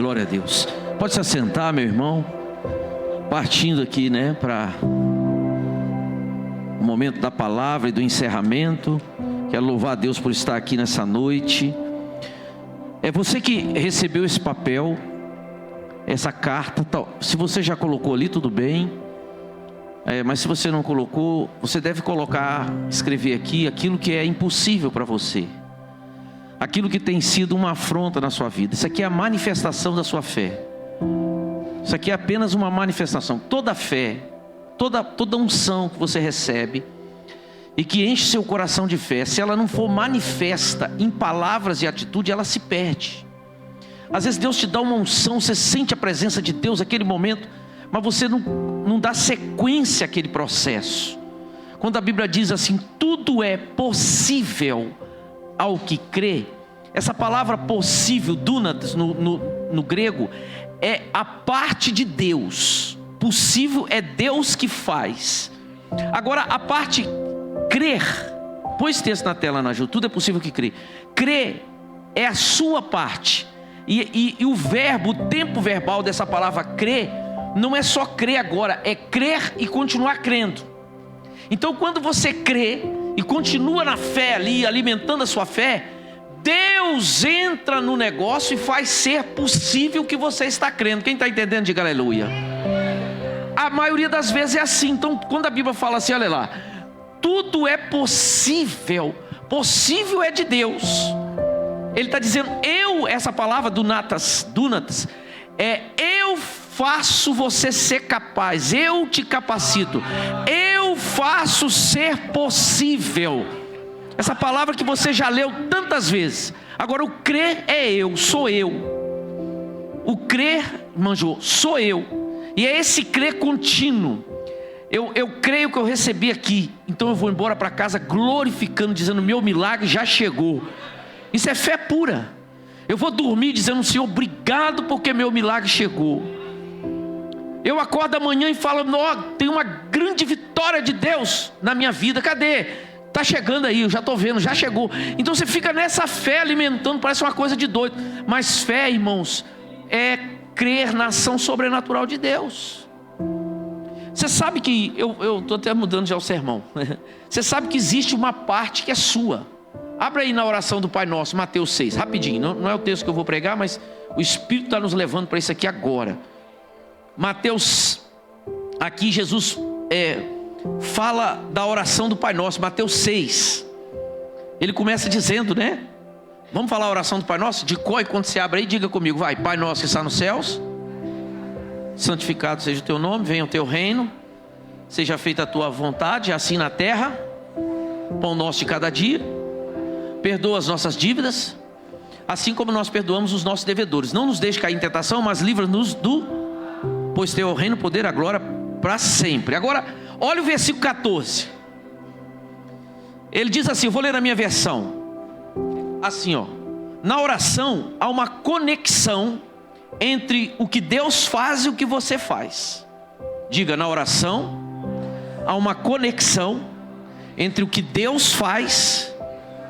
Glória a Deus. Pode se assentar, meu irmão. Partindo aqui, para o momento da palavra e do encerramento. Quero louvar a Deus por estar aqui nessa noite. É você que recebeu esse papel, essa carta. Se você já colocou ali, tudo bem. Mas se você não colocou, você deve escrever aqui aquilo que é impossível para você. Aquilo que tem sido uma afronta na sua vida. Isso aqui é a manifestação da sua fé. Isso aqui é apenas uma manifestação. Toda fé, toda unção que você recebe e que enche seu coração de fé, se ela não for manifesta em palavras e atitude, ela se perde. Às vezes Deus te dá uma unção, você sente a presença de Deus naquele momento, mas você não dá sequência àquele processo. Quando a Bíblia diz assim, tudo é possível ao que crê, essa palavra possível, dunamis, no grego, é a parte de Deus. Possível é Deus que faz. Agora a parte crer, põe esse texto na tela, Nájio, tudo é possível que crê. Crer é a sua parte. E o verbo, o tempo verbal dessa palavra crer, não é só crer agora, é crer e continuar crendo. Então quando você crê e continua na fé ali, alimentando a sua fé, Deus entra no negócio e faz ser possível o que você está crendo. Quem está entendendo, diga aleluia. A maioria das vezes é assim. Então quando a Bíblia fala assim, olha lá, tudo é possível, possível é de Deus. Ele está dizendo, essa palavra dunamis, eu faço você ser capaz, eu te capacito, eu faço ser possível. Essa palavra que você já leu tantas vezes. Agora o crer sou eu. O crer, manjou, sou eu. E é esse crer contínuo. Eu creio que eu recebi aqui, então eu vou embora para casa glorificando, dizendo, meu milagre já chegou. Isso é fé pura. Eu vou dormir dizendo, Senhor, obrigado porque meu milagre chegou. Eu acordo amanhã e falo, tem uma grande vitória de Deus na minha vida. Cadê? Está chegando aí, eu já estou vendo, já chegou. Então você fica nessa fé alimentando, parece uma coisa de doido. Mas fé, irmãos, é crer na ação sobrenatural de Deus. Você sabe que, eu estou até mudando já o sermão. Você sabe que existe uma parte que é sua. Abra aí na oração do Pai Nosso, Mateus 6, rapidinho. Não é o texto que eu vou pregar, mas o Espírito está nos levando para isso aqui agora. Mateus, aqui Jesus fala da oração do Pai Nosso, Mateus 6. Ele começa dizendo, vamos falar a oração do Pai Nosso? De cor, e quando você abre aí, diga comigo, vai. Pai Nosso que está nos céus, santificado seja o teu nome, venha o teu reino, seja feita a tua vontade, assim na terra. Pão nosso de cada dia, perdoa as nossas dívidas, assim como nós perdoamos os nossos devedores. Não nos deixe cair em tentação, mas livra-nos pois teu é o reino, o poder, a glória para sempre. Agora, olha o versículo 14. Ele diz assim, eu vou ler na minha versão. Assim, na oração há uma conexão entre o que Deus faz e o que você faz. Diga, na oração há uma conexão entre o que Deus faz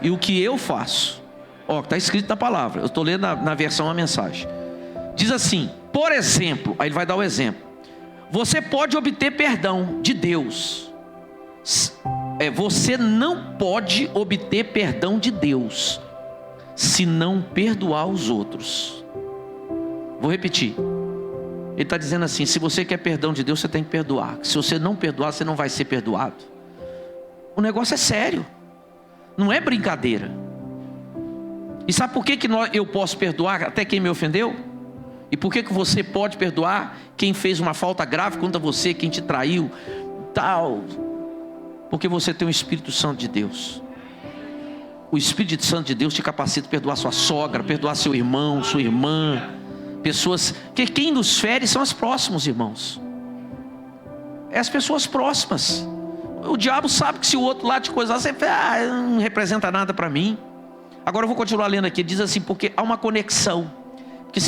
e o que eu faço. Está escrito na palavra. Eu estou lendo na versão a mensagem. Diz assim, por exemplo, aí ele vai dar o exemplo. Você pode obter perdão de Deus. Você não pode obter perdão de Deus se não perdoar os outros. Vou repetir. Ele está dizendo assim, se você quer perdão de Deus, você tem que perdoar. Se você não perdoar, você não vai ser perdoado. O negócio é sério. Não é brincadeira. E sabe por que eu posso perdoar até quem me ofendeu? E por que você pode perdoar quem fez uma falta grave contra você, quem te traiu, tal? Porque você tem o Espírito Santo de Deus. O Espírito Santo de Deus te capacita a perdoar sua sogra, perdoar seu irmão, sua irmã. Pessoas, que quem nos fere são os próximos, irmãos. É as pessoas próximas. O diabo sabe que se o outro lá te coisar, você não representa nada para mim. Agora eu vou continuar lendo aqui. Ele diz assim, porque há uma conexão. Porque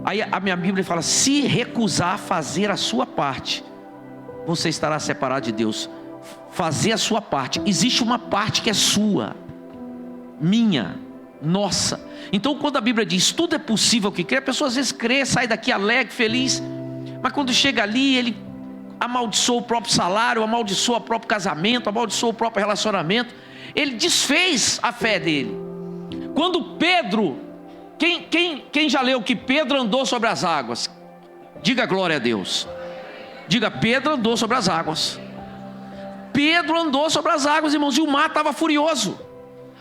aí a minha Bíblia fala, se recusar a fazer a sua parte, você estará separado de Deus. Fazer a sua parte. Existe uma parte que é sua, minha, nossa. Então quando a Bíblia diz tudo é possível que crê, a pessoa às vezes crê, sai daqui alegre, feliz, mas quando chega ali, ele amaldiçoa o próprio salário, amaldiçoa o próprio casamento, amaldiçoa o próprio relacionamento. Ele desfez a fé dele. Quando Pedro, quem já leu que Pedro andou sobre as águas? Diga glória a Deus. Diga, Pedro andou sobre as águas. Pedro andou sobre as águas, irmãos, e o mar estava furioso.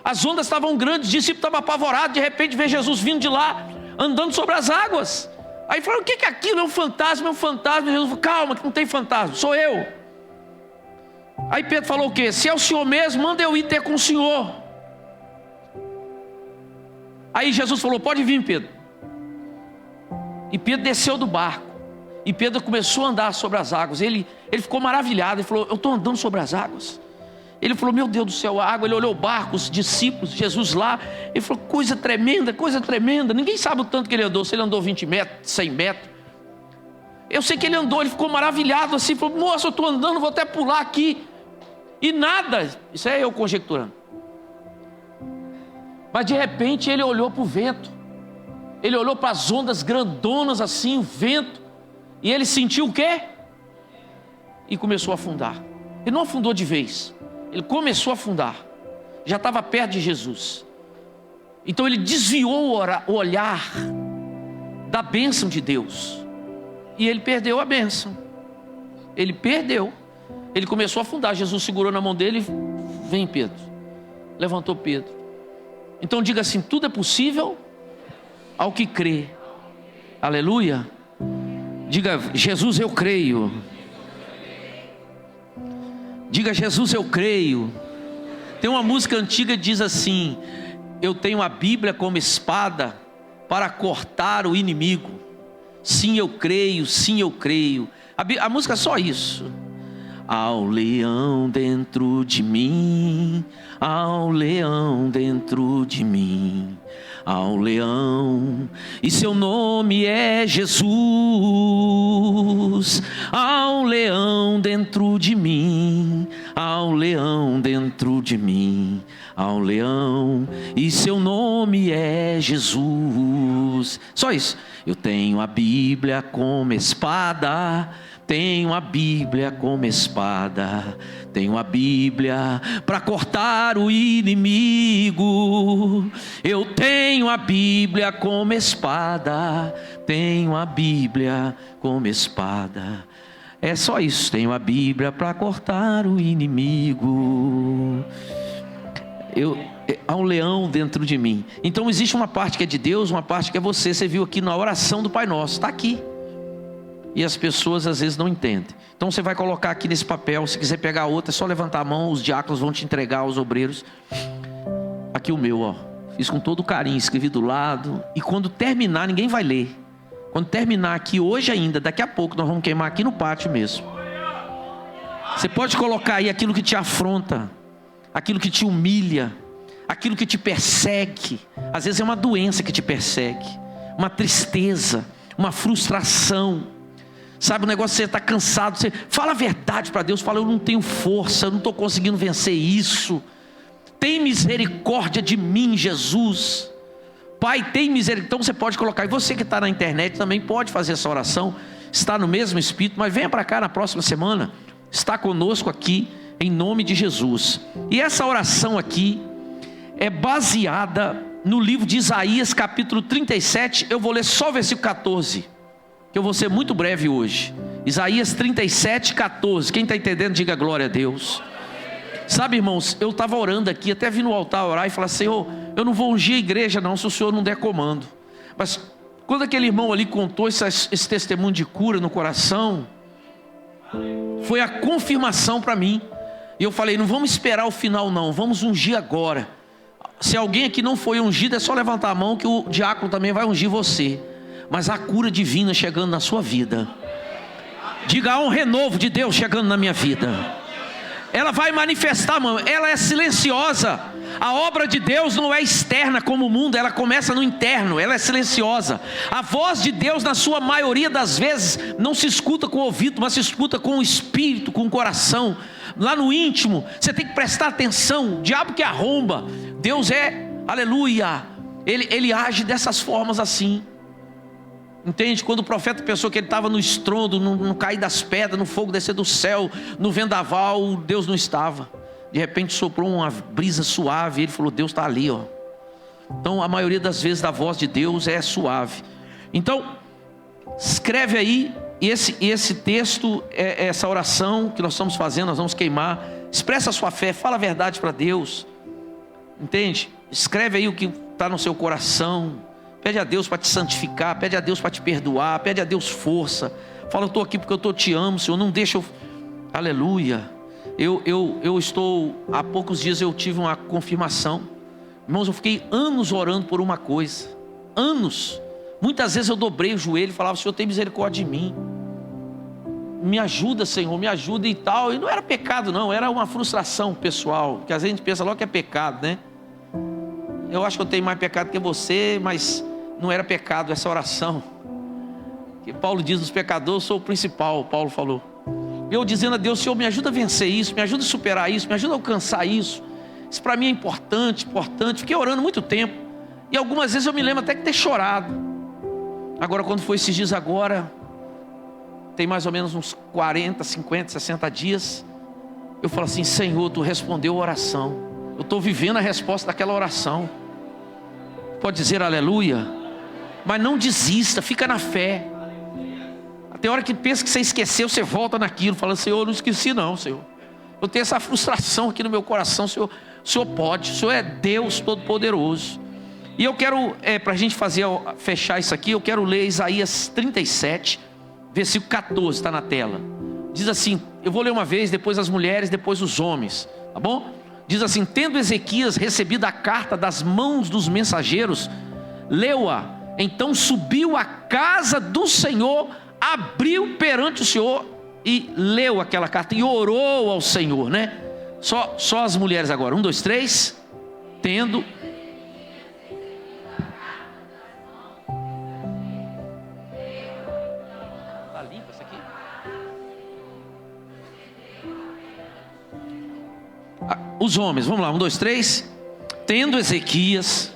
As ondas estavam grandes, o discípulo estava apavorado, de repente vê Jesus vindo de lá, andando sobre as águas. Aí falaram, o que é aquilo? É um fantasma, é um fantasma. E Jesus falou, calma, que não tem fantasma, sou eu. Aí Pedro falou o quê? Se é o Senhor mesmo, manda eu ir ter com o Senhor. Aí Jesus falou, pode vir, Pedro. E Pedro desceu do barco. E Pedro começou a andar sobre as águas. Ele ficou maravilhado, ele falou, eu estou andando sobre as águas. Ele falou, meu Deus do céu, a água. Ele olhou o barco, os discípulos, Jesus lá. Ele falou, coisa tremenda, coisa tremenda. Ninguém sabe o tanto que ele andou, se ele andou 20 metros, 100 metros. Eu sei que ele andou, ele ficou maravilhado assim. Falou, moça, eu estou andando, vou até pular aqui. E nada, isso é eu conjecturando. Mas de repente ele olhou para o vento. Ele olhou para as ondas grandonas assim, o vento. E ele sentiu o quê? E começou a afundar. Ele não afundou de vez. Ele começou a afundar. Já estava perto de Jesus. Então ele desviou o olhar da bênção de Deus. E ele perdeu a bênção. Ele perdeu. Ele começou a afundar. Jesus segurou na mão dele. Vem, Pedro. Levantou Pedro. Então diga assim, tudo é possível ao que crê. Aleluia. Diga, Jesus, eu creio. Diga, Jesus, eu creio. Tem uma música antiga que diz assim, eu tenho a Bíblia como espada para cortar o inimigo. Sim, eu creio, sim, eu creio. A música é só isso. Ao leão dentro de mim, ao leão dentro de mim, ao leão, e seu nome é Jesus. Ao leão dentro de mim, ao leão dentro de mim, ao leão, e seu nome é Jesus. Só isso. Eu tenho a Bíblia como espada, tenho a Bíblia como espada, tenho a Bíblia para cortar o inimigo. Eu tenho a Bíblia como espada, tenho a Bíblia como espada. É só isso, tenho a Bíblia para cortar o inimigo. Há um leão dentro de mim. Então existe uma parte que é de Deus, uma parte que é você. Você viu aqui na oração do Pai Nosso, está aqui. E as pessoas às vezes não entendem. Então você vai colocar aqui nesse papel. Se quiser pegar outra, é só levantar a mão. Os diáconos vão te entregar aos obreiros. Aqui o meu, ó. Fiz com todo carinho, escrevi do lado. E quando terminar, ninguém vai ler. Quando terminar aqui, hoje ainda, daqui a pouco, nós vamos queimar aqui no pátio mesmo. Você pode colocar aí aquilo que te afronta, aquilo que te humilha, aquilo que te persegue. Às vezes é uma doença que te persegue, uma tristeza, uma frustração. Sabe, o negócio, você está cansado, você fala a verdade para Deus, fala, eu não tenho força, eu não estou conseguindo vencer isso. Tem misericórdia de mim, Jesus. Pai, tem misericórdia. Então você pode colocar, e você que está na internet também pode fazer essa oração, está no mesmo espírito, mas venha para cá na próxima semana, está conosco aqui, em nome de Jesus. E essa oração aqui é baseada no livro de Isaías, capítulo 37, eu vou ler só o versículo 14, que eu vou ser muito breve hoje. Isaías 37, 14. Quem está entendendo, diga glória a Deus. Sabe, irmãos, eu estava orando aqui, até vim no altar orar e falar, Senhor, eu não vou ungir a igreja não, se o Senhor não der comando. Mas quando aquele irmão ali contou esse testemunho de cura no coração, foi a confirmação para mim. E eu falei, não vamos esperar o final não, vamos ungir agora. Se alguém aqui não foi ungido, é só levantar a mão que o diácono também vai ungir você. Mas a cura divina chegando na sua vida. Diga, há um renovo de Deus chegando na minha vida. Ela vai manifestar, mano. Ela é silenciosa. A obra de Deus não é externa como o mundo, ela começa no interno, ela é silenciosa. A voz de Deus, na sua maioria das vezes, não se escuta com o ouvido, mas se escuta com o espírito, com o coração. Lá no íntimo, você tem que prestar atenção. O diabo que arromba, Deus é, aleluia, Ele age dessas formas assim. Entende? Quando o profeta pensou que ele estava no estrondo, no cair das pedras, no fogo descer do céu, no vendaval, Deus não estava. De repente soprou uma brisa suave, ele falou, Deus está ali, ó. Então a maioria das vezes a voz de Deus é suave. Então, escreve aí, e esse texto, essa oração que nós estamos fazendo, nós vamos queimar. Expressa a sua fé, fala a verdade para Deus. Entende? Escreve aí o que está no seu coração. Pede a Deus para te santificar, pede a Deus para te perdoar, pede a Deus força. Fala, eu estou aqui porque eu te amo, Senhor, não deixa eu... Aleluia. Eu estou, há poucos dias eu tive uma confirmação. Irmãos, eu fiquei anos orando por uma coisa. Anos. Muitas vezes eu dobrei o joelho e falava, Senhor, tem misericórdia de mim. Me ajuda, Senhor, me ajuda e tal. E não era pecado não, era uma frustração pessoal. Porque às vezes a gente pensa logo que é pecado, né? Eu acho que eu tenho mais pecado que você, mas não era pecado essa oração. Que Paulo diz, dos pecadores eu sou o principal, Paulo falou. Eu dizendo a Deus, Senhor, me ajuda a vencer isso, me ajuda a superar isso, me ajuda a alcançar isso. Isso para mim é importante. Fiquei orando muito tempo. E algumas vezes eu me lembro até que ter chorado. Agora, quando foi esses dias agora, tem mais ou menos uns 40, 50, 60 dias, eu falo assim, Senhor, Tu respondeu a oração. Eu estou vivendo a resposta daquela oração. Pode dizer aleluia? Mas não desista, fica na fé. Até a hora que pensa que você esqueceu, você volta naquilo, falando, Senhor, eu não esqueci não, Senhor. Eu tenho essa frustração aqui no meu coração, Senhor. O Senhor pode, o Senhor é Deus Todo-Poderoso. E eu quero, para a gente fechar isso aqui, eu quero ler Isaías 37, versículo 14, está na tela. Diz assim, eu vou ler uma vez, depois as mulheres, depois os homens, tá bom? Diz assim, tendo Ezequias recebido a carta das mãos dos mensageiros, leu-a, então subiu à casa do Senhor, abriu perante o Senhor e leu aquela carta e orou ao Senhor, né? Só as mulheres agora, 1, 2, 3, tendo... Tá limpa isso aqui? Os homens, vamos lá, 1, 2, 3, tendo Ezequias...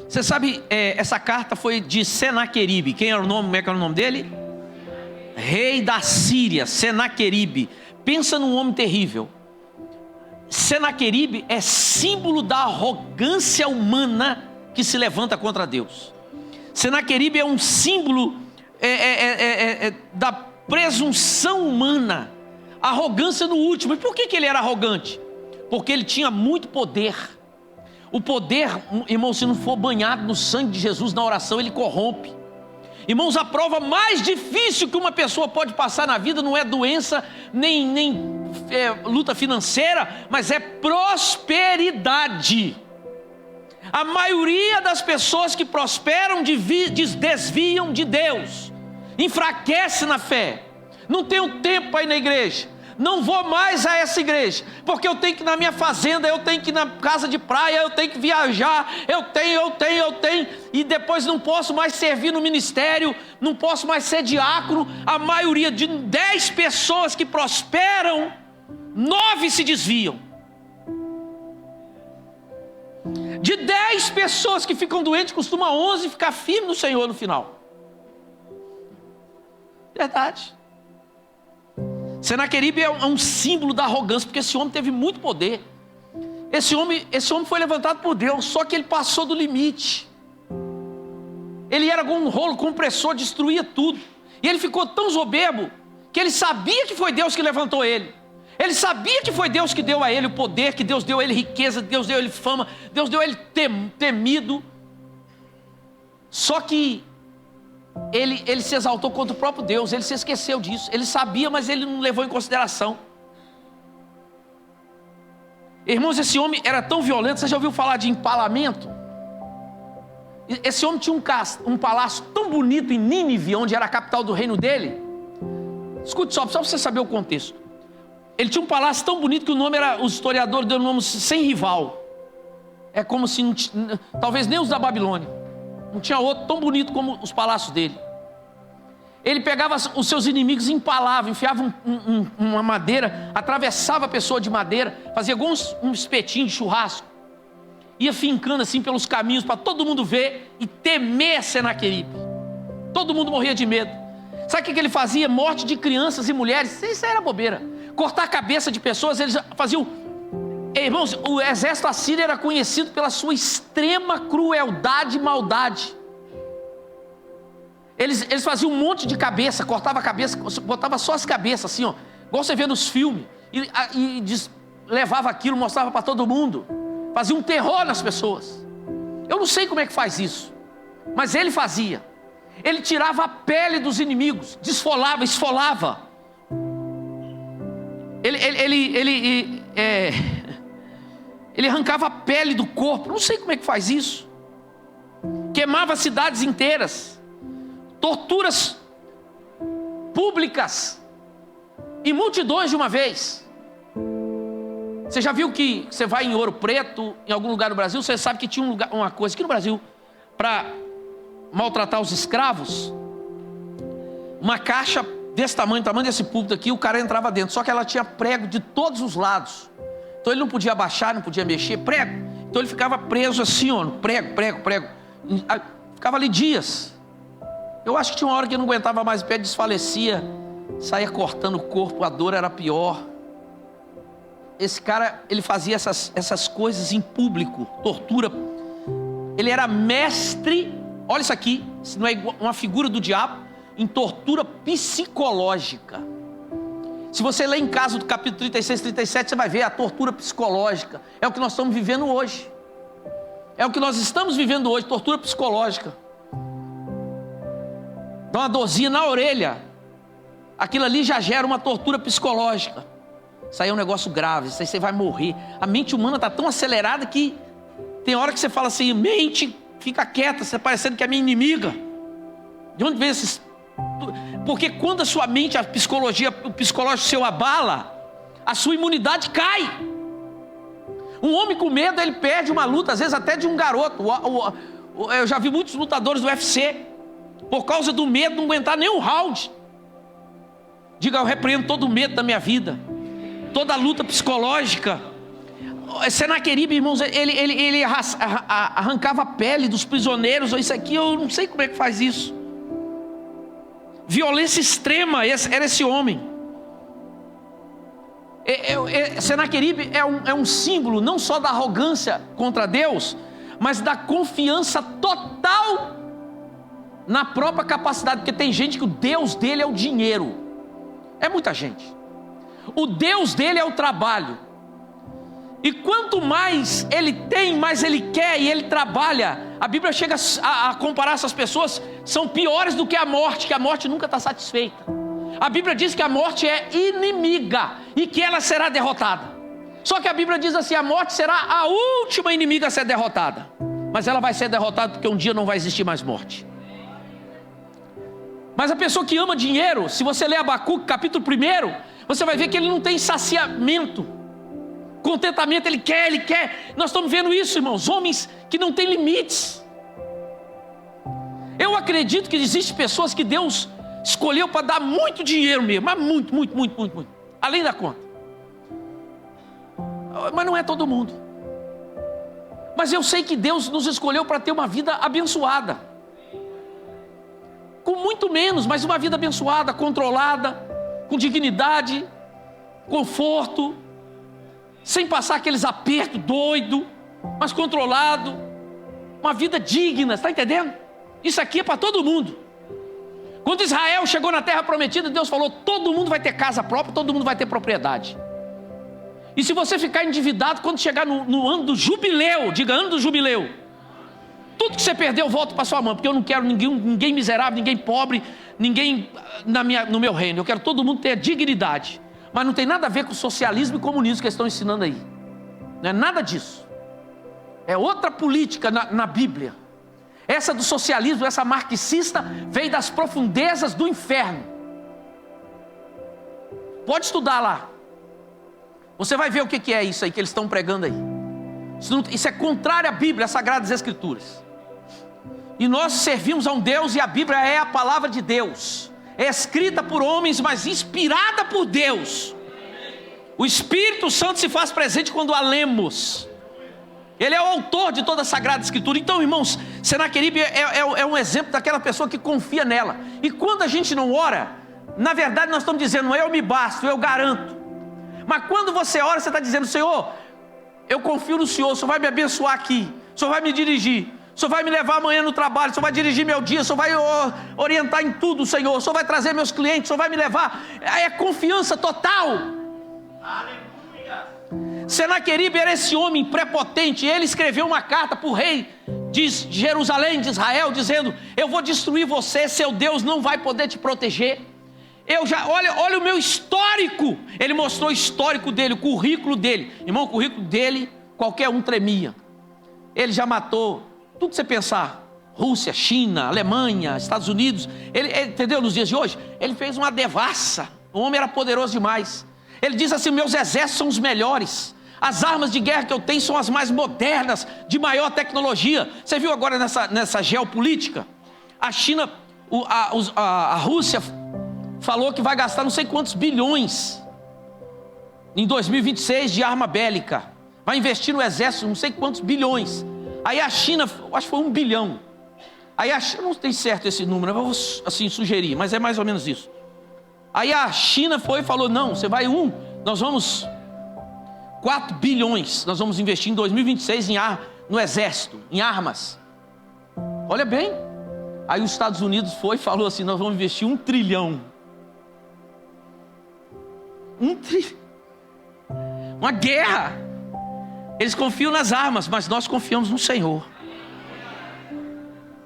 Você sabe, essa carta foi de Senaqueribe. Quem era o nome? Como é que era o nome dele? Rei da Síria, Senaqueribe. Pensa num homem terrível. Senaqueribe é símbolo da arrogância humana que se levanta contra Deus. Senaqueribe é um símbolo da presunção humana. Arrogância no último. E por que ele era arrogante? Porque ele tinha muito poder. O poder, irmão, se não for banhado no sangue de Jesus na oração, ele corrompe. Irmãos, a prova mais difícil que uma pessoa pode passar na vida não é doença, nem luta financeira, mas é prosperidade. A maioria das pessoas que prosperam desviam de Deus, enfraquece na fé. Não tenho tempo para ir na igreja. Não vou mais a essa igreja, porque eu tenho que ir na minha fazenda, eu tenho que ir na casa de praia, eu tenho que viajar, eu tenho, e depois não posso mais servir no ministério, não posso mais ser diácono. A maioria de 10 pessoas que prosperam, 9 se desviam. De 10 pessoas que ficam doentes, costuma 11 ficar firme no Senhor no final. Verdade. Senaqueribe é um símbolo da arrogância, porque esse homem teve muito poder. Esse homem foi levantado por Deus, só que ele passou do limite. Ele era como um rolo compressor, destruía tudo. E ele ficou tão soberbo, que ele sabia que foi Deus que levantou ele. Ele sabia que foi Deus que deu a ele o poder, que Deus deu a ele riqueza, Deus deu a ele fama, Deus deu a ele temido. Só que ele se exaltou contra o próprio Deus, ele se esqueceu disso. Ele sabia, mas ele não levou em consideração. Irmãos, esse homem era tão violento. Você já ouviu falar de empalamento? Esse homem tinha um palácio tão bonito em Nínive, onde era a capital do reino dele. Escute só para você saber o contexto. Ele tinha um palácio tão bonito que o nome era, os historiadores deram o nome sem rival. É como se, talvez nem os da Babilônia, não tinha outro tão bonito como os palácios dele. Ele pegava os seus inimigos e empalava, enfiava uma madeira, atravessava a pessoa de madeira, fazia igual um espetinho de churrasco. Ia fincando assim pelos caminhos para todo mundo ver e temer Senaqueribe. Todo mundo morria de medo. Sabe o que ele fazia? Morte de crianças e mulheres. Isso era bobeira. Cortar a cabeça de pessoas, eles faziam... Irmãos, o exército assírio era conhecido pela sua extrema crueldade e maldade. Eles faziam um monte de cabeça, cortava a cabeça, botava só as cabeças assim, ó, igual você vê nos filmes, e levava aquilo, mostrava para todo mundo, fazia um terror nas pessoas. Eu não sei como é que faz isso, mas ele fazia. Ele tirava a pele dos inimigos, desfolava, esfolava. Ele arrancava a pele do corpo, não sei como é que faz isso. Queimava cidades inteiras. Torturas públicas e multidões de uma vez. Você já viu que você vai em Ouro Preto, em algum lugar do Brasil, você sabe que tinha uma coisa aqui no Brasil, para maltratar os escravos, uma caixa desse tamanho desse púlpito aqui, o cara entrava dentro, só que ela tinha prego de todos os lados, então ele não podia abaixar, não podia mexer, prego, então ele ficava preso assim, ó, prego, ficava ali dias. Eu acho que tinha uma hora que eu não aguentava mais o pé, desfalecia, saía cortando o corpo, a dor era pior. Esse cara, ele fazia essas coisas em público, tortura. Ele era mestre, olha isso aqui, isso não é uma figura do diabo, em tortura psicológica. Se você ler em casa do capítulo 36, 37, você vai ver a tortura psicológica. É o que nós estamos vivendo hoje. É o que nós estamos vivendo hoje, tortura psicológica. Dá uma dorzinha na orelha, aquilo ali já gera uma tortura psicológica. Isso aí é um negócio grave, isso aí você vai morrer. A mente humana está tão acelerada que tem hora que você fala assim, mente, fica quieta, você está parecendo que é minha inimiga. De onde vem esses... Porque quando a sua mente, o psicológico seu abala, a sua imunidade cai. Um homem com medo, ele perde uma luta, às vezes até de um garoto. Eu já vi muitos lutadores do UFC, por causa do medo, não aguentar nem um round. Diga, eu repreendo todo o medo da minha vida, toda a luta psicológica. Senaqueribe, irmãos, ele arrancava a pele dos prisioneiros. Isso aqui eu não sei como é que faz isso. Violência extrema, era esse homem. Senaqueribe é um símbolo não só da arrogância contra Deus, mas da confiança total na própria capacidade, porque tem gente que o Deus dele é o dinheiro. É muita gente. O Deus dele é o trabalho. E quanto mais ele tem, mais ele quer e ele trabalha. A Bíblia chega a comparar essas pessoas, são piores do que a morte nunca está satisfeita. A Bíblia diz que a morte é inimiga e que ela será derrotada. Só que a Bíblia diz assim, a morte será a última inimiga a ser derrotada. Mas ela vai ser derrotada porque um dia não vai existir mais morte. Mas a pessoa que ama dinheiro, se você ler Abacuque, capítulo 1, você vai ver que ele não tem saciamento, contentamento, ele quer. Nós estamos vendo isso, irmãos, homens que não têm limites. Eu acredito que existem pessoas que Deus escolheu para dar muito dinheiro mesmo, mas muito, além da conta. Mas não é todo mundo. Mas eu sei que Deus nos escolheu para ter uma vida abençoada. Com muito menos, mas uma vida abençoada, controlada, com dignidade, conforto, sem passar aqueles apertos doido, mas controlado, uma vida digna, está entendendo? Isso aqui é para todo mundo. Quando Israel chegou na terra prometida, Deus falou, todo mundo vai ter casa própria, todo mundo vai ter propriedade. E se você ficar endividado, quando chegar no ano do jubileu, diga ano do jubileu, tudo que você perdeu, eu volto para sua mão, porque eu não quero ninguém miserável, ninguém pobre, ninguém no meu reino. Eu quero todo mundo ter dignidade. Mas não tem nada a ver com o socialismo e comunismo que eles estão ensinando aí. Não é nada disso. É outra política na Bíblia. Essa do socialismo, essa marxista, veio das profundezas do inferno. Pode estudar lá. Você vai ver o que é isso aí que eles estão pregando aí. Isso é contrário à Bíblia, às Sagradas Escrituras. E nós servimos a um Deus, e a Bíblia é a palavra de Deus. escrita por homens, mas inspirada por Deus. O Espírito Santo se faz presente quando a lemos. Ele é o autor de toda a Sagrada Escritura. Então, irmãos, Senaqueribe é um exemplo daquela pessoa que confia nela. E quando a gente não ora, na verdade nós estamos dizendo, eu me basto, eu garanto. Mas quando você ora, você está dizendo, Senhor, eu confio no Senhor, o Senhor vai me abençoar aqui, o Senhor vai me dirigir, o Senhor vai me levar amanhã no trabalho, o Senhor vai dirigir meu dia, o Senhor vai orientar em tudo, Senhor, o Senhor vai trazer meus clientes, o Senhor vai me levar. É confiança total. Aleluia. Senaqueribe era esse homem prepotente. Ele escreveu uma carta para o rei de Jerusalém, de Israel, dizendo, eu vou destruir você, seu Deus não vai poder te proteger. Olha o meu histórico. Ele mostrou o histórico dele, o currículo dele. Irmão, o currículo dele, qualquer um tremia. Ele já matou tudo que você pensar. Rússia, China, Alemanha, Estados Unidos. Ele, entendeu? Nos dias de hoje, ele fez uma devassa. O homem era poderoso demais. Ele diz assim, meus exércitos são os melhores. As armas de guerra que eu tenho são as mais modernas, de maior tecnologia. Você viu agora nessa geopolítica? A China, a Rússia falou que vai gastar não sei quantos bilhões em 2026 de arma bélica. Vai investir no exército não sei quantos bilhões. Aí a China, acho que foi 1 bilhão. Aí a China, não tem certo esse número, eu vou assim sugerir, mas é mais ou menos isso. Aí a China foi e falou, não, você vai nós vamos 4 bilhões, nós vamos investir em 2026 no exército, em armas. Olha bem. Aí os Estados Unidos foi e falou assim, nós vamos investir 1 trilhão. Uma guerra. Eles confiam nas armas, mas nós confiamos no Senhor.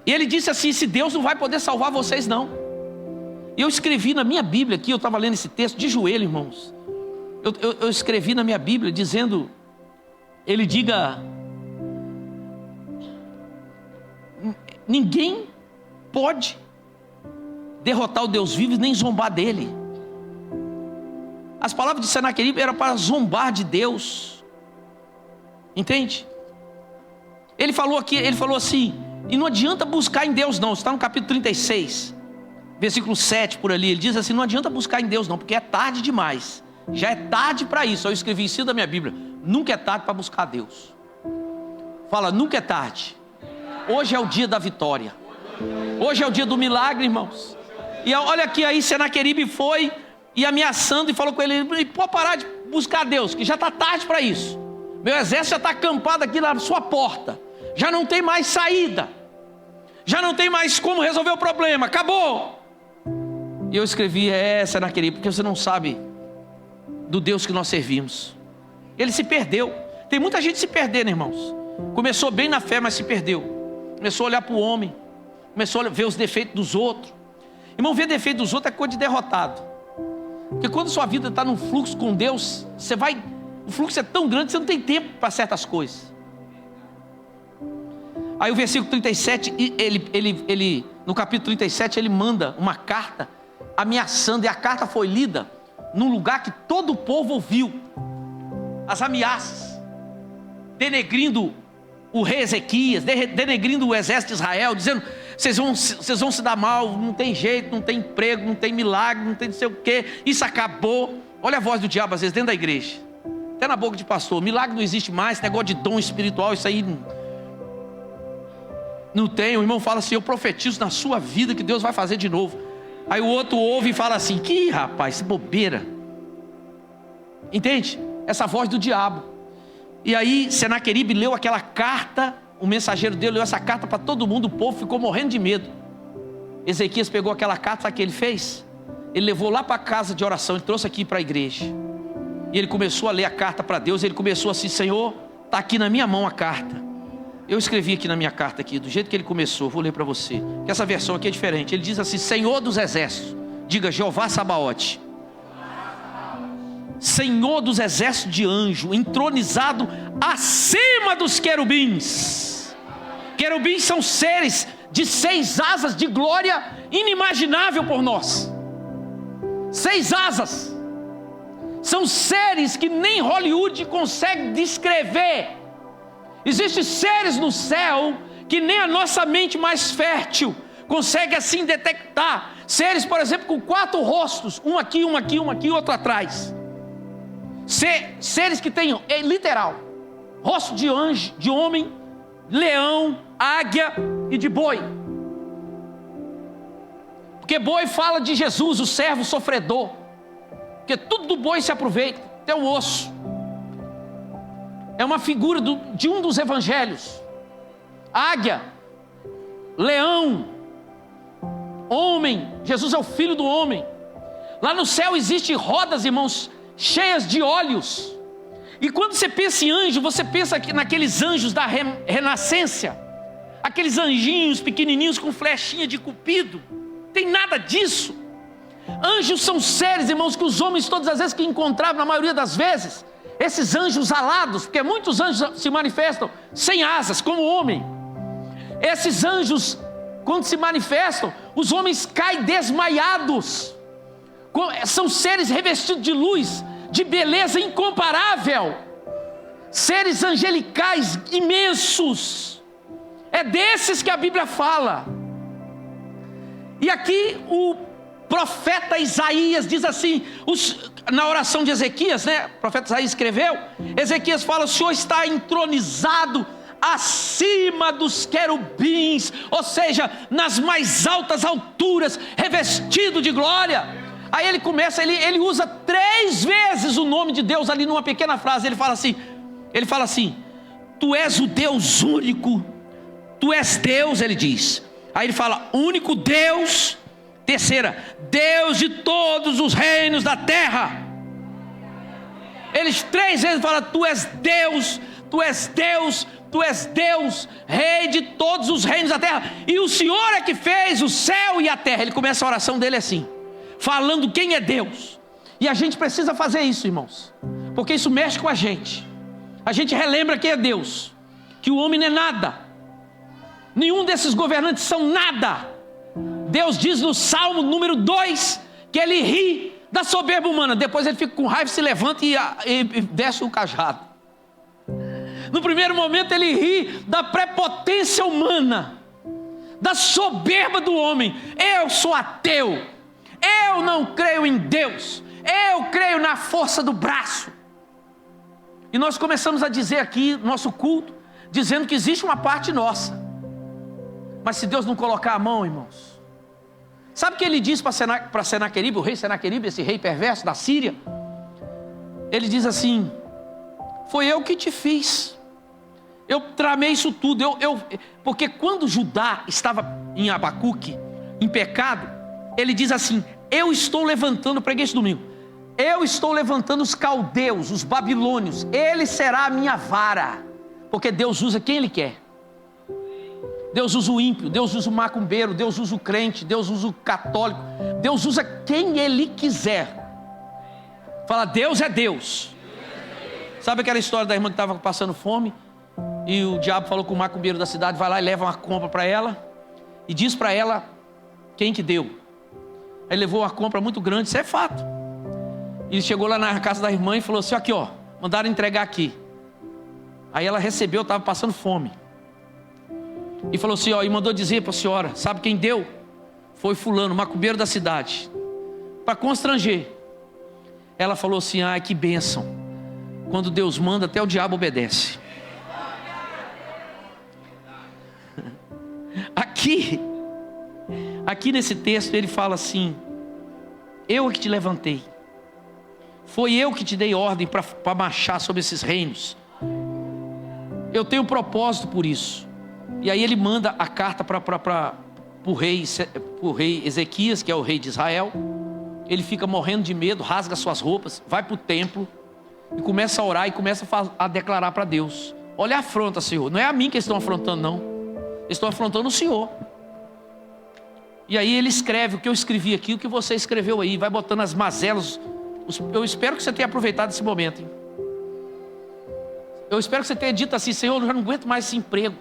E ele disse assim, esse Deus não vai poder salvar vocês não. E eu escrevi na minha Bíblia aqui, eu estava lendo esse texto de joelho, irmãos. Eu escrevi na minha Bíblia dizendo, ele diga, ninguém pode derrotar o Deus vivo nem zombar dele. As palavras de Senaqueribe eram para zombar de Deus. Entende? Ele falou aqui, ele falou assim, e não adianta buscar em Deus não, está no capítulo 36, versículo 7 por ali, ele diz assim, não adianta buscar em Deus não, porque é tarde demais, já é tarde para isso. Eu escrevi em cima da minha Bíblia, nunca é tarde para buscar Deus. Fala, nunca é tarde. Hoje é o dia da vitória, hoje é o dia do milagre, irmãos. E olha aqui, aí Senaqueribe foi e ameaçando e falou com ele, pode parar de buscar Deus, que já está tarde para isso. Meu exército já está acampado aqui na sua porta, já não tem mais saída, já não tem mais como resolver o problema, acabou. E eu escrevi, Senaqueribe, porque você não sabe do Deus que nós servimos. Ele se perdeu. Tem muita gente se perdendo, irmãos. Começou bem na fé, mas se perdeu. Começou a olhar para o homem, começou a ver os defeitos dos outros. Irmão, ver defeito dos outros é coisa de derrotado. Porque quando sua vida está num fluxo com Deus, o fluxo é tão grande que você não tem tempo para certas coisas. Aí o versículo 37, ele no capítulo 37, ele manda uma carta ameaçando, e a carta foi lida num lugar que todo o povo ouviu. As ameaças, denegrindo o rei Ezequias, denegrindo o exército de Israel, dizendo, vocês vão se dar mal, não tem jeito, não tem emprego, não tem milagre, não tem não sei o que, isso acabou. Olha a voz do diabo às vezes dentro da igreja, até na boca de pastor, milagre não existe mais, esse negócio de dom espiritual, isso aí não tem. O irmão fala assim, eu profetizo na sua vida que Deus vai fazer de novo. Aí o outro ouve e fala assim, que rapaz, bobeira. Entende? Essa voz do diabo. E aí Senaqueribe leu aquela carta, o mensageiro dele leu essa carta para todo mundo, o povo ficou morrendo de medo. Ezequias pegou aquela carta, sabe o que ele fez? Ele levou lá para a casa de oração, ele trouxe aqui para a igreja. E ele começou a ler a carta para Deus, ele começou assim, Senhor, está aqui na minha mão a carta. Eu escrevi aqui na minha carta aqui, do jeito que ele começou, vou ler para você, que essa versão aqui é diferente. Ele diz assim, Senhor dos exércitos, diga Jeová Sabaote, Senhor dos exércitos de anjo, entronizado acima dos querubins. Querubins são seres de 6 asas de glória inimaginável por nós. 6 asas. São seres que nem Hollywood consegue descrever. Existem seres no céu que nem a nossa mente mais fértil consegue assim detectar seres, por exemplo, com 4 rostos, um aqui, outro atrás. Seres que tenham, literal, rosto de anjo, de homem, leão, águia e de boi. Porque boi fala de Jesus, o servo sofredor. Porque tudo do boi se aproveita, até o osso. É uma figura de um dos evangelhos. Águia, leão, homem. Jesus é o filho do homem. Lá no céu existem rodas, irmãos, cheias de olhos. E quando você pensa em anjo, você pensa aqui naqueles anjos da renascença, aqueles anjinhos pequenininhos com flechinha de cupido. Tem nada disso. Anjos são seres, irmãos, que os homens todas as vezes que encontravam, na maioria das vezes, esses anjos alados, porque muitos anjos se manifestam sem asas, como homem. Esses anjos, quando se manifestam, os homens caem desmaiados. São seres revestidos de luz, de beleza incomparável, seres angelicais imensos. É desses que a Bíblia fala. E aqui o profeta Isaías diz assim, na oração de Ezequias, né? O profeta Isaías escreveu, Ezequias fala: o Senhor está entronizado acima dos querubins, ou seja, nas mais altas alturas, revestido de glória. Aí ele começa, ele usa 3 vezes o nome de Deus ali numa pequena frase. Ele fala assim, tu és o Deus único, tu és Deus, ele diz. Aí ele fala, único Deus. Terceira, Deus de todos os reinos da terra. Eles 3 vezes falam, tu és Deus, tu és Deus, tu és Deus, Rei de todos os reinos da terra. E o Senhor é que fez o céu e a terra. Ele começa a oração dele assim, falando quem é Deus. E a gente precisa fazer isso, irmãos, porque isso mexe com a gente. A gente relembra quem é Deus, que o homem não é nada, nenhum desses governantes são nada. Deus diz no Salmo número 2 que ele ri da soberba humana. Depois ele fica com raiva, se levanta e desce o cajado. No primeiro momento ele ri da prepotência humana, da soberba do homem. Eu sou ateu, eu não creio em Deus, eu creio na força do braço. E nós começamos a dizer aqui, nosso culto, dizendo que existe uma parte nossa. Mas se Deus não colocar a mão, irmãos, sabe o que ele diz para Senaqueribe, o rei Senaqueribe, esse rei perverso da Síria? Ele diz assim, foi eu que te fiz, eu tramei isso tudo, porque quando Judá estava em Abacuque, em pecado, ele diz assim, eu estou levantando, preguei esse domingo, eu estou levantando os caldeus, os babilônios, ele será a minha vara, porque Deus usa quem ele quer. Deus usa o ímpio, Deus usa o macumbeiro, Deus usa o crente, Deus usa o católico, Deus usa quem ele quiser. Fala, Deus é Deus. Sabe aquela história da irmã que estava passando fome? E o diabo falou com o macumbeiro da cidade, vai lá e leva uma compra para ela, e diz para ela quem que deu. Aí levou uma compra muito grande, isso é fato. Ele chegou lá na casa da irmã e falou assim, aqui ó, mandaram entregar aqui. Aí ela recebeu, estava passando fome. E falou assim, ó, e mandou dizer para a senhora, sabe quem deu? Foi fulano, macumbeiro da cidade, para constranger. Ela falou assim, ai que bênção, quando Deus manda até o diabo obedece. Aqui nesse texto ele fala assim, eu é que te levantei, foi eu que te dei ordem para marchar sobre esses reinos, eu tenho propósito por isso. E aí ele manda a carta para o rei Ezequias, que é o rei de Israel. Ele fica morrendo de medo, rasga suas roupas, vai para o templo e começa a orar e começa a declarar para Deus, olha a afronta, Senhor, não é a mim que eles estão afrontando não, eles estão afrontando o Senhor. E aí ele escreve o que eu escrevi aqui, o que você escreveu aí, vai botando as mazelas. Eu espero que você tenha aproveitado esse momento, hein? Eu espero que você tenha dito assim, Senhor, eu já não aguento mais esse emprego,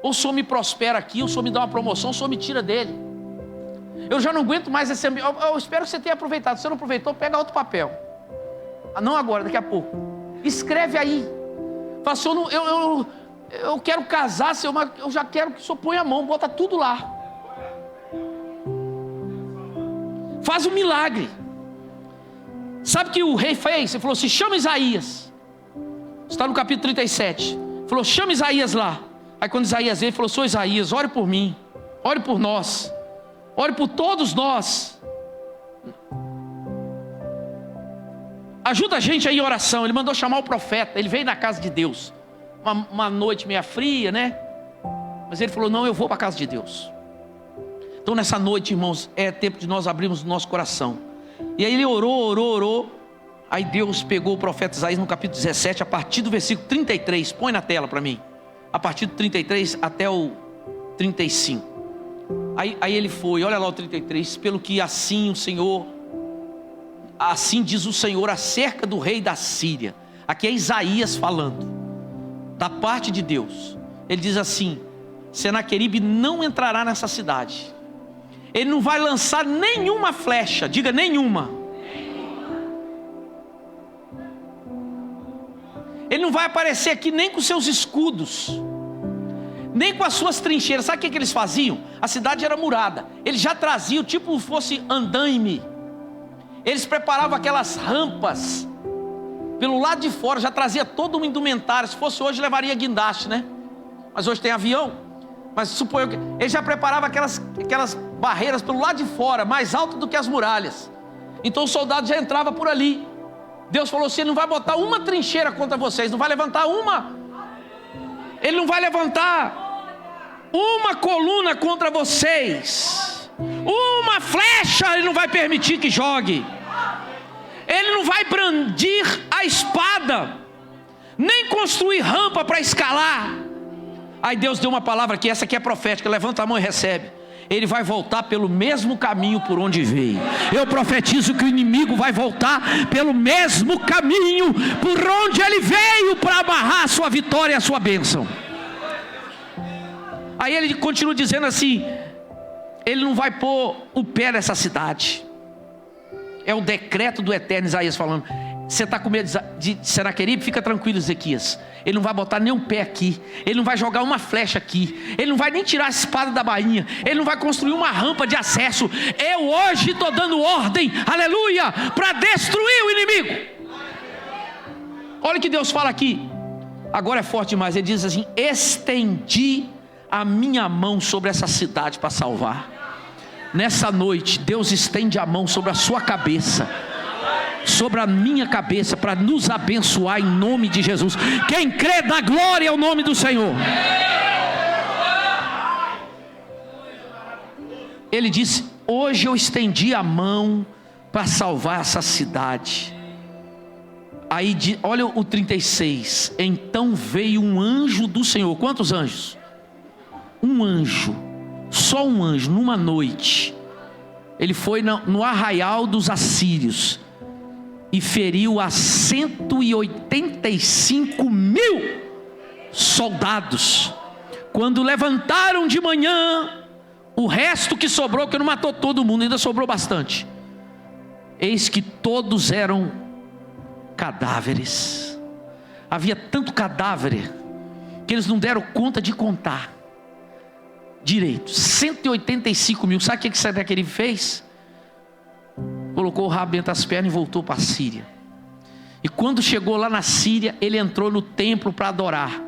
ou o Senhor me prospera aqui, ou o Senhor me dá uma promoção, ou o Senhor me tira dele. Eu já não aguento mais esse ambiente. Eu espero que você tenha aproveitado. Se você não aproveitou, pega outro papel. Não agora, daqui a pouco. Escreve aí. Fala, Senhor, eu quero casar, Senhor, mas eu já quero que o Senhor ponha a mão, bota tudo lá. faz um milagre. Sabe o que o rei fez? Ele falou assim: chama Isaías. Está no capítulo 37. Ele falou: chama Isaías lá. Aí quando Isaías veio, ele falou: sou Isaías, ore por mim, ore por nós, ore por todos nós. Ajuda a gente aí em oração. Ele mandou chamar o profeta. Ele veio na casa de Deus. Uma noite meio fria, né? Mas ele falou: não, eu vou para a casa de Deus. Então nessa noite, irmãos, é tempo de nós abrirmos o nosso coração. E aí ele orou. Aí Deus pegou o profeta Isaías no capítulo 17, a partir do versículo 33. Põe na tela para mim. A partir do 33 até o 35. Aí ele foi, olha lá o 33. Pelo que assim diz o Senhor acerca do rei da Síria. Aqui é Isaías falando, da parte de Deus. Ele diz assim: Senaqueribe não entrará nessa cidade. Ele não vai lançar nenhuma flecha. Diga nenhuma. Ele não vai aparecer aqui nem com seus escudos, nem com as suas trincheiras. Sabe o que eles faziam? A cidade era murada. Eles já traziam, tipo fosse andaime. Eles preparavam aquelas rampas pelo lado de fora, já trazia todo um indumentário. Se fosse hoje, levaria guindaste, né? Mas hoje tem avião. Mas suponho que eles já preparavam aquelas barreiras pelo lado de fora, mais alto do que as muralhas. Então o soldado já entrava por ali. Deus falou assim: ele não vai botar uma trincheira contra vocês, não vai levantar uma. Ele não vai levantar uma coluna contra vocês. Uma flecha ele não vai permitir que jogue. Ele não vai brandir a espada, nem construir rampa para escalar. Aí Deus deu uma palavra aqui, essa aqui é profética. Levanta a mão e recebe. Ele vai voltar pelo mesmo caminho por onde veio. Eu profetizo que o inimigo vai voltar pelo mesmo caminho por onde ele veio, para amarrar a sua vitória e a sua bênção. Aí ele continua dizendo assim: ele não vai pôr o pé nessa cidade. É o decreto do Eterno. Isaías falando: você está com medo de Senaqueribe? Fica tranquilo, Ezequias. Ele não vai botar nem um pé aqui. Ele não vai jogar uma flecha aqui. Ele não vai nem tirar a espada da bainha. Ele não vai construir uma rampa de acesso. Eu hoje estou dando ordem, aleluia, para destruir o inimigo. Olha o que Deus fala aqui. Agora é forte demais. Ele diz assim: estendi a minha mão sobre essa cidade para salvar. Nessa noite, Deus estende a mão sobre a sua cabeça, sobre a minha cabeça, para nos abençoar em nome de Jesus. Quem crê dá glória ao nome do Senhor. Ele disse: hoje eu estendi a mão para salvar essa cidade. Aí olha o 36. Então veio um anjo do Senhor. Quantos anjos? Um anjo, só um anjo, numa noite. Ele foi no arraial dos assírios e feriu a 185.000 soldados. Quando levantaram de manhã, o resto que sobrou, que não matou todo mundo, ainda sobrou bastante, eis que todos eram cadáveres. Havia tanto cadáver que eles não deram conta de contar direito. 185.000. Sabe o que Senaqueribe fez? Colocou o rabo entre as pernas e voltou para a Síria. E quando chegou lá na Síria, ele entrou no templo para adorar.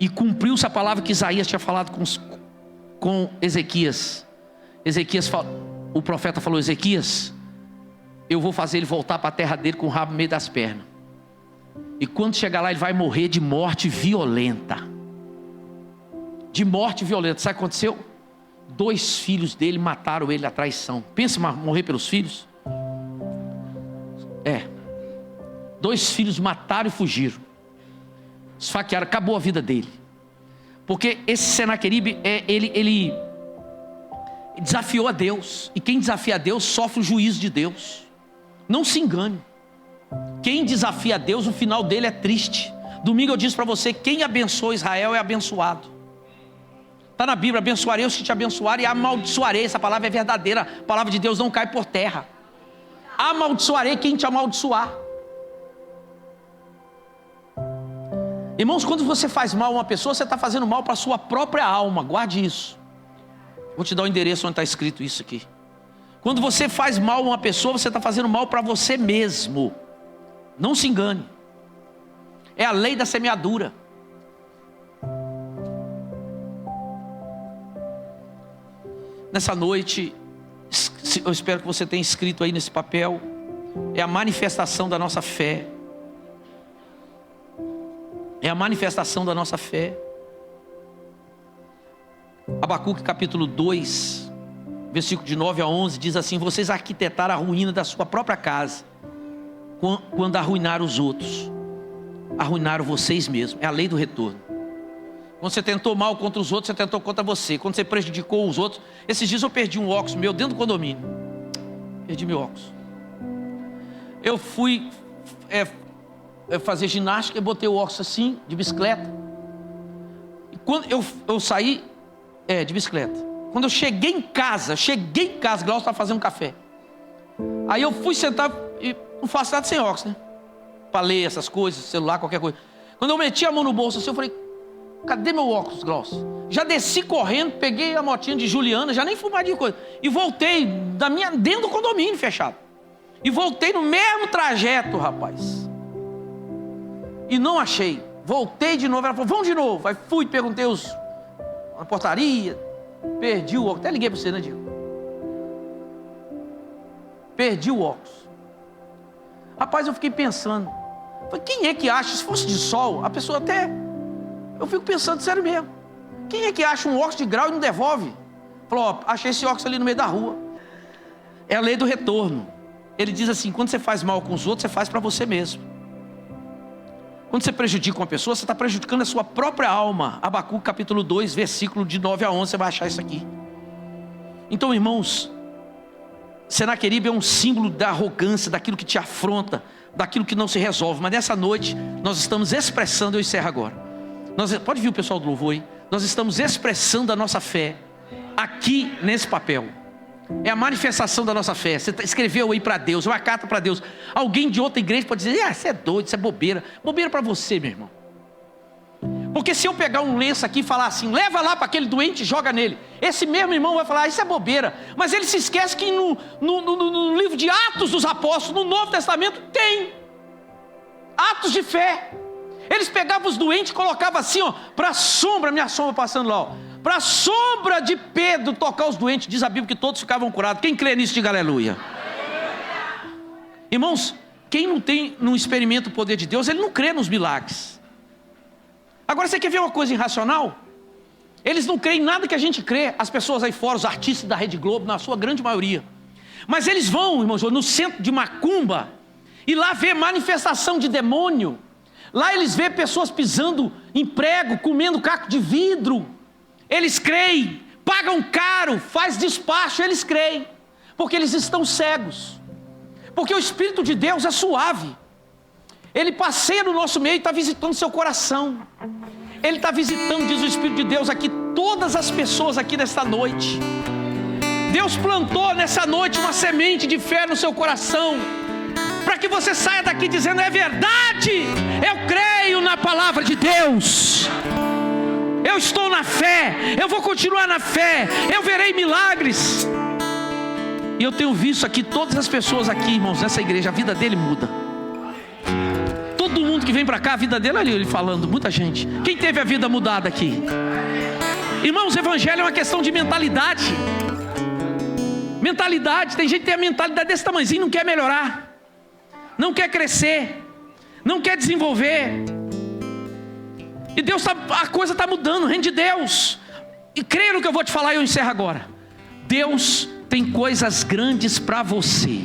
E cumpriu-se a palavra que Isaías tinha falado com Ezequias. O profeta falou: Ezequias, eu vou fazer ele voltar para a terra dele com o rabo no meio das pernas. E quando chegar lá, ele vai morrer de morte violenta. De morte violenta. Sabe o que aconteceu? 2 filhos dele mataram ele à traição. Pensa em morrer pelos filhos? 2 filhos mataram e fugiram. Esfaquearam, acabou a vida dele. Porque esse Senaqueribe, ele desafiou a Deus. E quem desafia a Deus sofre o juízo de Deus. Não se engane. Quem desafia a Deus, o final dele é triste. Domingo eu disse para você: quem abençoa Israel é abençoado. Está na Bíblia: abençoarei os que te abençoarem e amaldiçoarei. Essa palavra é verdadeira. A palavra de Deus não cai por terra. Amaldiçoarei quem te amaldiçoar. Irmãos, quando você faz mal a uma pessoa, você está fazendo mal para a sua própria alma. Guarde isso. Vou te dar o endereço onde está escrito isso aqui. Quando você faz mal a uma pessoa, você está fazendo mal para você mesmo. Não se engane. É a lei da semeadura. Nessa noite, eu espero que você tenha escrito aí nesse papel, é a manifestação da nossa fé. É a manifestação da nossa fé. Abacuque capítulo 2, versículo de 9 a 11, diz assim: vocês arquitetaram a ruína da sua própria casa, quando arruinaram os outros, arruinaram vocês mesmos. É a lei do retorno. Quando você tentou mal contra os outros, você tentou contra você. Quando você prejudicou os outros. Esses dias eu perdi um óculos meu dentro do condomínio. Perdi meu óculos. Eu fui fazer ginástica e botei o óculos assim, de bicicleta. E quando eu saí de bicicleta. Quando eu cheguei em casa, Glaucio estava fazendo um café. Aí eu fui sentar e não faço nada sem óculos, né? Para ler essas coisas, celular, qualquer coisa. Quando eu meti a mão no bolso assim, eu falei: cadê meu óculos, Glaucio? Já desci correndo, peguei a motinha de Juliana, já nem fui mais de coisa. E voltei dentro do condomínio fechado. E voltei no mesmo trajeto, rapaz. E não achei. Voltei de novo, ela falou: vamos de novo. Aí fui, perguntei na portaria, perdi o óculos. Até liguei para você, né, Diego? Perdi o óculos. Rapaz, eu fiquei pensando. Falei: quem é que acha, se fosse de sol, a pessoa até... Eu fico pensando, sério mesmo. Quem é que acha um óculos de grau e não devolve? Falou: ó, achei esse óculos ali no meio da rua. É a lei do retorno. Ele diz assim: quando você faz mal com os outros, você faz para você mesmo. Quando você prejudica uma pessoa, você está prejudicando a sua própria alma. Abacuque capítulo 2, versículo de 9 a 11, você vai achar isso aqui. Então, irmãos, Senaqueribe é um símbolo da arrogância, daquilo que te afronta, daquilo que não se resolve. Mas nessa noite, nós estamos expressando, eu encerro agora. Pode vir o pessoal do louvor aí. Nós estamos expressando a nossa fé aqui nesse papel. É a manifestação da nossa fé. Você escreveu aí para Deus, uma carta para Deus. Alguém de outra igreja pode dizer: você é doido, isso é bobeira. Bobeira para você, meu irmão. Porque se eu pegar um lenço aqui e falar assim: leva lá para aquele doente e joga nele, esse mesmo irmão vai falar: isso é bobeira. Mas ele se esquece que no livro de Atos dos Apóstolos, no Novo Testamento, tem atos de fé. Eles pegavam os doentes e colocavam assim, ó, para a sombra, minha sombra passando lá, ó, para a sombra de Pedro tocar os doentes. Diz a Bíblia que todos ficavam curados. Quem crê nisso, diga aleluia. Irmãos, quem não experimenta o poder de Deus, ele não crê nos milagres. Agora, você quer ver uma coisa irracional? Eles não creem em nada que a gente crê. As pessoas aí fora, os artistas da Rede Globo, na sua grande maioria. Mas eles vão, irmãos, no centro de Macumba, e lá vê manifestação de demônio. Lá eles vê pessoas pisando em prego, comendo caco de vidro. Eles creem, pagam caro, faz despacho, eles creem. Porque eles estão cegos. Porque o Espírito de Deus é suave. Ele passeia no nosso meio e está visitando seu coração. Ele está visitando, diz o Espírito de Deus aqui, todas as pessoas aqui nesta noite. Deus plantou nessa noite uma semente de fé no seu coração, para que você saia daqui dizendo: é verdade, eu creio na palavra de Deus, eu estou na fé, eu vou continuar na fé, eu verei milagres. E eu tenho visto aqui todas as pessoas aqui, irmãos, nessa igreja, a vida dele muda. Todo mundo que vem para cá, a vida dele ali, ele falando, muita gente. Quem teve a vida mudada aqui? Irmãos, o evangelho é uma questão de mentalidade. Mentalidade, tem gente que tem a mentalidade desse tamanhozinho, não quer melhorar, não quer crescer, não quer desenvolver. E Deus a coisa está mudando, o reino de Deus. E creia no que eu vou te falar e eu encerro agora. Deus tem coisas grandes para você.